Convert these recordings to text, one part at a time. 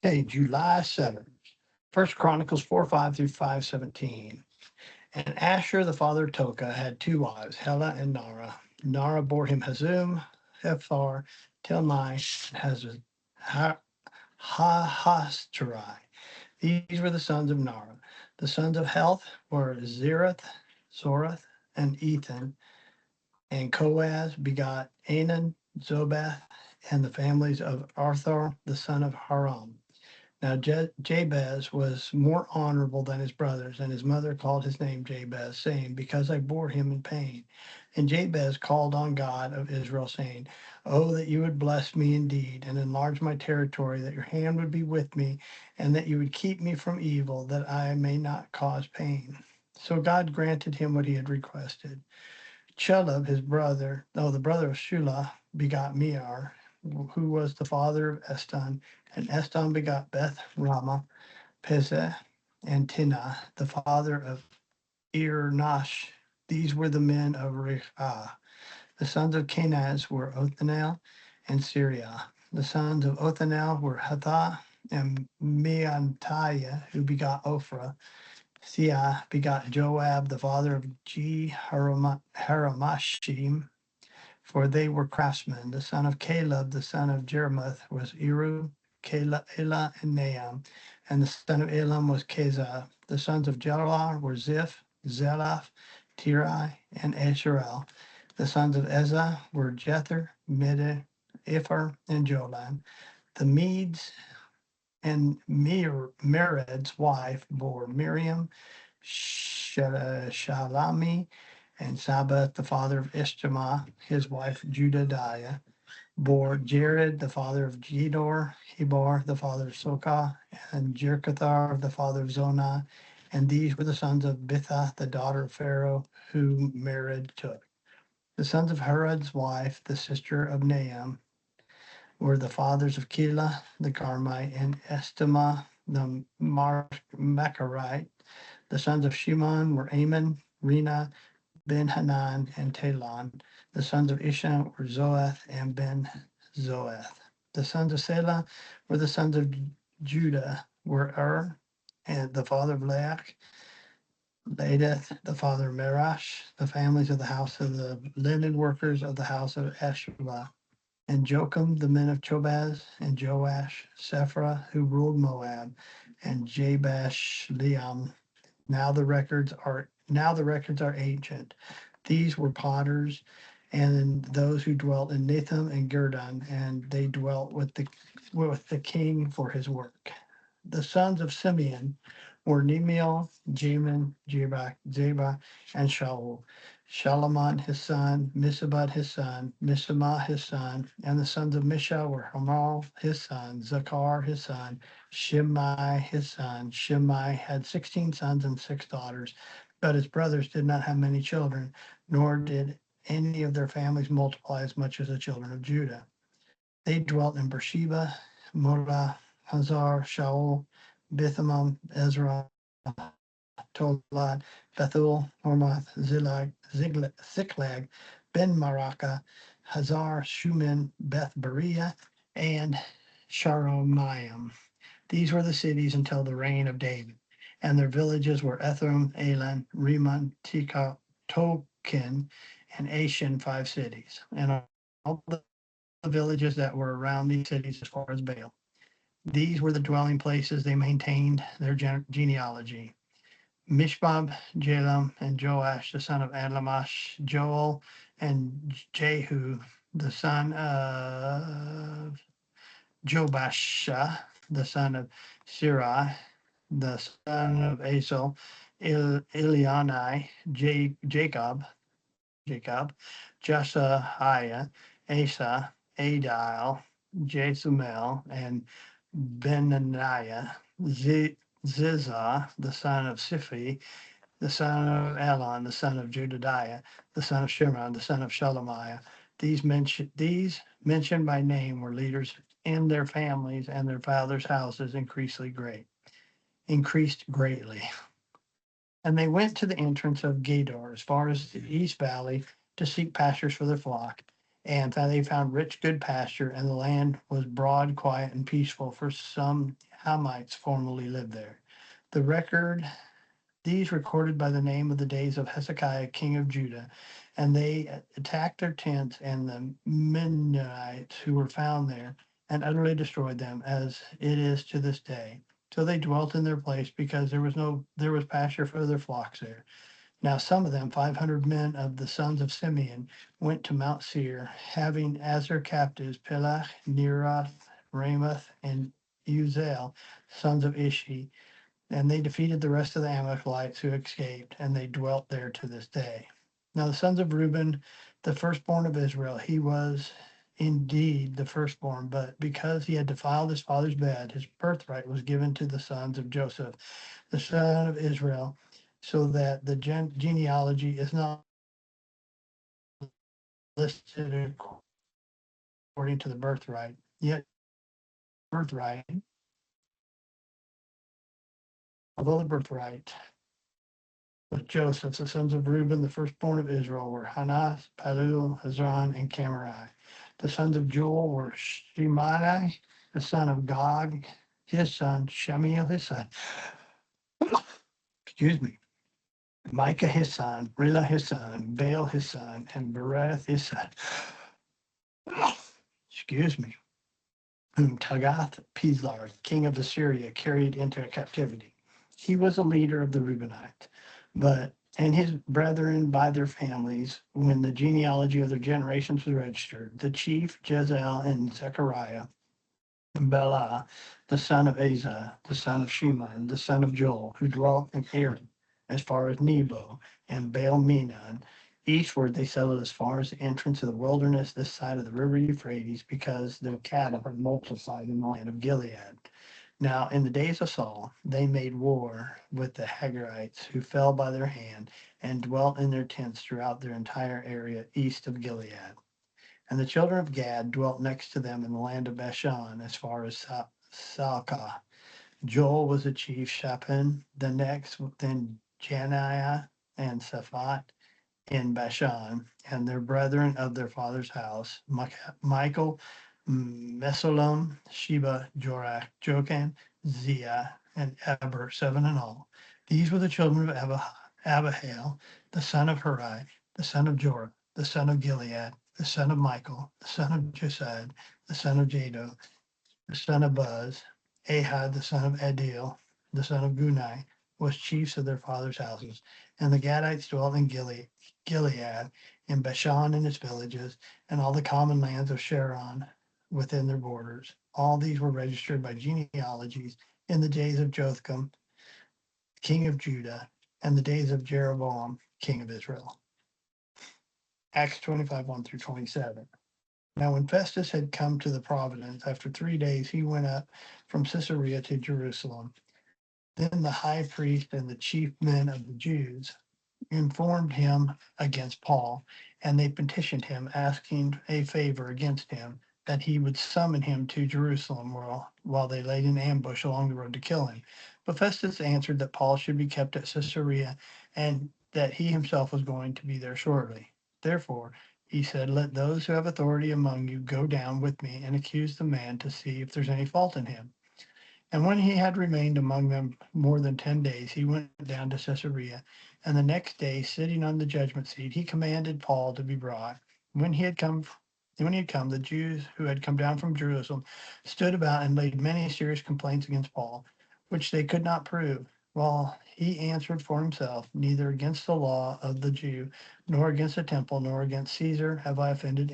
Okay, July 7th. First Chronicles 4 5 through 5:17. And Asher, the father of Toka, had two wives, Helah and Nara. Nara bore him Hazum, Hephar, Tilmai, and Hahastari. These were the sons of Nara. The sons of Health were Zerath, Zorath, and Ethan. And Koaz begot Anan, Zobeth, and the families of Arthur, the son of Haram. Now Jabez was more honorable than his brothers, and his mother called his name Jabez, saying, Because I bore him in pain. And Jabez called on God of Israel, saying, Oh, that you would bless me indeed, and enlarge my territory, that your hand would be with me, and that you would keep me from evil, that I may not cause pain. So God granted him what he had requested. Chelub, his brother, the brother of Shula, begot Mear, who was the father of Eston, and Eston begot Beth Rama, Pezeh, and Tinah, the father of Irnash. These were the men of Rechah. The sons of Kenaz were Othniel and Syria. The sons of Othniel were Hathah and Meantiah, who begot Ophrah. Sia begot Joab, the father of Haramashim, for they were craftsmen. The son of Caleb, the son of Jeremoth, was Eru, Elah, and Nahum. And the son of Elam was Kezah. The sons of Jelah were Ziph, Zelaph, Tiri, and Asherel. The sons of Ezah were Jether, Midah, Ipher, and Jolan. The Medes and Mered's wife bore Miriam, Shalami, and Sabbath, the father of Ishtamah, his wife Judadiah, bore Jared, the father of Gedor, Heber, the father of Sokah, and Jerkathar, the father of Zonah. And these were the sons of Bitha, the daughter of Pharaoh, whom Mered took. The sons of Herod's wife, the sister of Nahum, were the fathers of Keilah, the Carmite, and Estemah, the Macherite. The sons of Shimon were Ammon, Rena, Ben Hanan, and Talon. The sons of Isham were Zoeth and Ben Zoeth. The sons of Selah were the sons of Judah, were and the father of Leach, Ladeth, the father of Merash, the families of the house of the linen workers of the house of Eshbah, and Jocham, the men of Chobaz, and Joash, Sephra, who ruled Moab, and Jabesh, Liam. Now the records are ancient. These were potters, and those who dwelt in Natham and Gerdon, and they dwelt with the king for his work. The sons of Simeon were Nemiel, Jamin, Zeba, and Shaul. Shalamon his son, Misabad his son, Misamah his son, and the sons of Misha were Hamal his son, Zakar his son, Shimei his son. Shimei had 16 sons and 6 daughters, but his brothers did not have many children, nor did any of their families multiply as much as the children of Judah. They dwelt in Beersheba, Molah, Hazar, Shaul, Bithamam, Ezra, Tolad, Bethul, Hormath, Ziklag, Ben Maraka, Hazar, Shumen, Beth Berea, and Sharomayim. These were the cities until the reign of David, and their villages were Ethram, Elan, Rimmon, Tika, Token, and Ashan, 5 cities, and all the villages that were around these cities as far as Baal. These were the dwelling places they maintained their genealogy. Mishbab, Jalam, and Joash, the son of Adlamash, Joel, and Jehu, the son of Jobasha, the son of Sirah, the son of Asel, Eliani, Jacob, Josiah, Asa, Adil, Jesumel, and Benaniah, Ziza, the son of Siphi, the son of Elon, the son of Judadiah, the son of Shimron, the son of Shelemiah. These mentioned by name were leaders in their families, and their fathers' houses increased greatly. And they went to the entrance of Gedor as far as the east valley to seek pastures for their flock. And they found rich, good pasture, and the land was broad, quiet, and peaceful for some Hamites formerly lived there. The record These recorded by the name of the days of Hezekiah, king of Judah, and they attacked their tents and the Mennonites who were found there, and utterly destroyed them, as it is to this day. So they dwelt in their place, because there was pasture for their flocks there. Now some of them, 500 men of the sons of Simeon, went to Mount Seir, having as their captives Pelach, Neroth, Ramoth, and Uzel, sons of Ishi, and they defeated the rest of the Amalekites who escaped, and they dwelt there to this day. Now the sons of Reuben, the firstborn of Israel, he was indeed the firstborn, but because he had defiled his father's bed, his birthright was given to the sons of Joseph, the son of Israel, so that the genealogy is not listed according to the birthright. Yet birthright, although the birthright with Joseph, the sons of Reuben, the firstborn of Israel, were Hanas, Palul, Hezron, and Camarai. The sons of Joel were Shemai, the son of Gog, his son, Shemiel, his son, excuse me, Micah, his son, Rila, his son, Baal, his son, and Bereth, his son, excuse me, whom Tagath Pislar, king of Assyria, carried into captivity. He was a leader of the Reubenites, and his brethren by their families, when the genealogy of their generations was registered, the chief Jezel and Zechariah, and Bela, the son of Asa, the son of Shimon, the son of Joel, who dwelt in Aaron, as far as Nebo and Baal Menon. Eastward they settled as far as the entrance of the wilderness this side of the river Euphrates, because their cattle had multiplied in the land of Gilead. Now, in the days of Saul, they made war with the Hagarites, who fell by their hand, and dwelt in their tents throughout their entire area east of Gilead. And the children of Gad dwelt next to them in the land of Bashan, as far as Salcah. Joel was the chief, Shaphan the next, then Janiah and Saphat in Bashan, and their brethren of their father's house, Michael, Mesullam, Sheba, Jorach, Jokan, Zia, and Eber, seven in all. These were the children of Abihail, the son of Huri, the son of Jorah, the son of Gilead, the son of Michael, the son of Josad, the son of Jado, the son of Buz, Ahad, the son of Adil, the son of Gunai, was chiefs of their fathers' houses. And the Gadites dwelt in Gilead, in Bashan and its villages, and all the common lands of Sharon within their borders. All these were registered by genealogies in the days of Jotham, king of Judah, and the days of Jeroboam, king of Israel. Acts 25, 1 through 27. Now, when Festus had come to the province, after 3 days he went up from Caesarea to Jerusalem. Then the high priest and the chief men of the Jews informed him against Paul, and they petitioned him, asking a favor against him, that he would summon him to Jerusalem while they laid an ambush along the road to kill him. But Festus answered that Paul should be kept at Caesarea, and that he himself was going to be there shortly. Therefore, he said, let those who have authority among you go down with me and accuse the man, to see if there's any fault in him. And when he had remained among them more than 10 days, he went down to Caesarea. And the next day, sitting on the judgment seat, he commanded Paul to be brought. When he had come, the Jews who had come down from Jerusalem stood about and laid many serious complaints against Paul, which they could not prove. While he answered for himself, neither against the law of the Jew, nor against the temple, nor against Caesar have I offended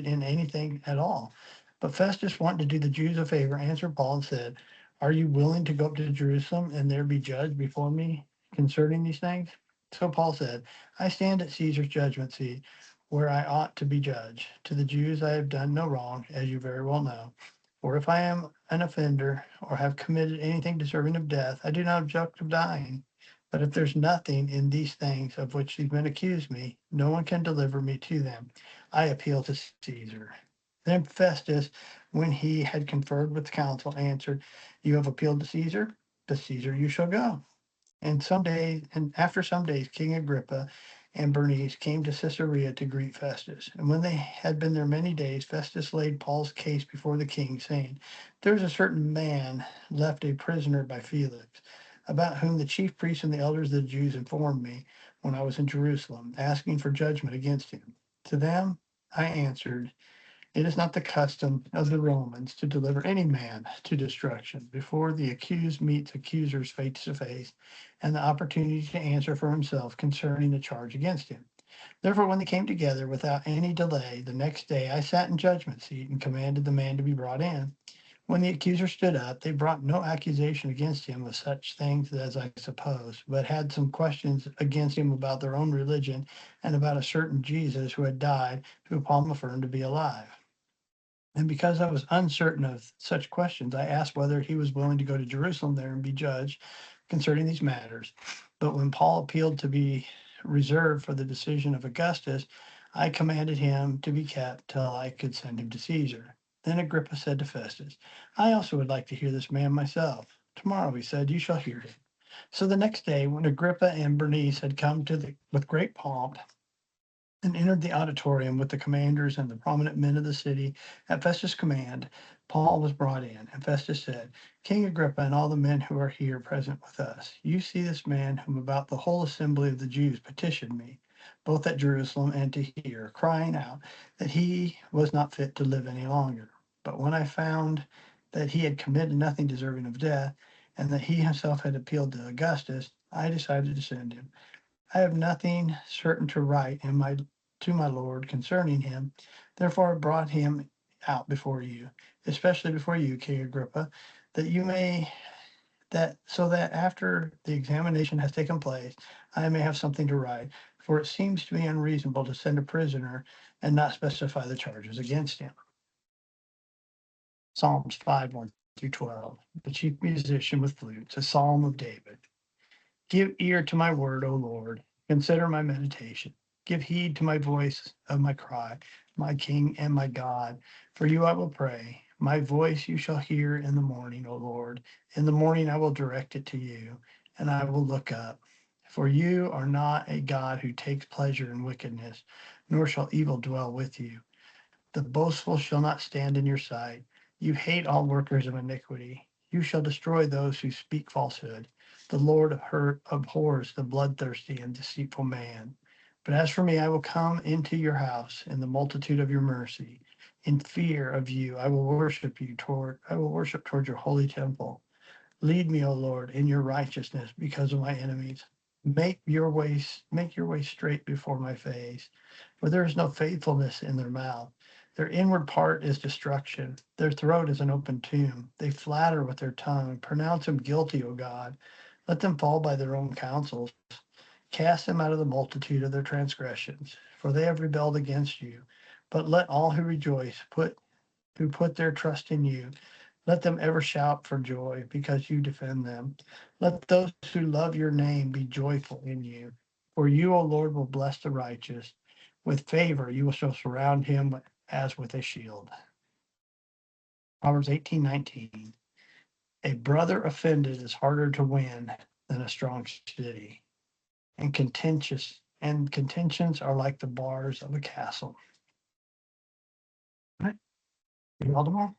in anything at all. But Festus, wanting to do the Jews a favor, answered Paul and said, are you willing to go up to Jerusalem and there be judged before me concerning these things? So Paul said, I stand at Caesar's judgment seat, where I ought to be judged. To the Jews I have done no wrong, as you very well know. For if I am an offender or have committed anything deserving of death, I do not object of dying. But if there's nothing in these things of which these men accuse me, no one can deliver me to them. I appeal to Caesar. Then Festus, when he had conferred with the council, answered, you have appealed to Caesar you shall go. And after some days, King Agrippa and Bernice came to Caesarea to greet Festus. And when they had been there many days, Festus laid Paul's case before the king, saying, "There is a certain man left a prisoner by Felix, about whom the chief priests and the elders of the Jews informed me when I was in Jerusalem, asking for judgment against him. To them I answered, it is not the custom of the Romans to deliver any man to destruction before the accused meets accusers face to face and the opportunity to answer for himself concerning the charge against him. Therefore, when they came together without any delay, the next day I sat in judgment seat and commanded the man to be brought in. When the accuser stood up, they brought no accusation against him of such things as I suppose, but had some questions against him about their own religion and about a certain Jesus who had died, who Paul affirmed to be alive. And because I was uncertain of such questions, I asked whether he was willing to go to Jerusalem there and be judged concerning these matters. But when Paul appealed to be reserved for the decision of Augustus, I commanded him to be kept till I could send him to Caesar. Then Agrippa said to Festus, I also would like to hear this man myself. Tomorrow, he said, you shall hear him. So the next day, when Agrippa and Bernice had come with great pomp and entered the auditorium with the commanders and the prominent men of the city, at Festus' command, Paul was brought in. And Festus said, King Agrippa and all the men who are here present with us, you see this man whom about the whole assembly of the Jews petitioned me, both at Jerusalem and to here, crying out that he was not fit to live any longer. But when I found that he had committed nothing deserving of death, and that he himself had appealed to Augustus, I decided to send him. I have nothing certain to write to my Lord concerning him. Therefore I brought him out before you, especially before you, King Agrippa, that you may that so that after the examination has taken place, I may have something to write. For it seems to be unreasonable to send a prisoner and not specify the charges against him. Psalms 5, 1 through 12. The chief musician with flutes, a psalm of David. Give ear to my word, O Lord. Consider my meditation. Give heed to my voice of my cry, my King and my God. For you I will pray. My voice you shall hear in the morning, O Lord. In the morning I will direct it to you, and I will look up. For you are not a God who takes pleasure in wickedness, nor shall evil dwell with you. The boastful shall not stand in your sight. You hate all workers of iniquity. You shall destroy those who speak falsehood. The Lord abhors the bloodthirsty and deceitful man. But as for me, I will come into your house in the multitude of your mercy. In fear of you, I will worship toward your holy temple. Lead me, O Lord, in your righteousness because of my enemies. Make your way straight before my face, for there is no faithfulness in their mouth. Their inward part is destruction. Their throat is an open tomb. They flatter with their tongue. Pronounce him guilty, O God. Let them fall by their own counsels. Cast them out of the multitude of their transgressions, for they have rebelled against you. But let all who rejoice who put their trust in you. Let them ever shout for joy because you defend them. Let those who love your name be joyful in you. For you, O Lord, will bless the righteous. With favor, you shall surround him as with a shield. Proverbs 18:19. A brother offended is harder to win than a strong city, and contentions are like the bars of a castle. All right. See you all tomorrow.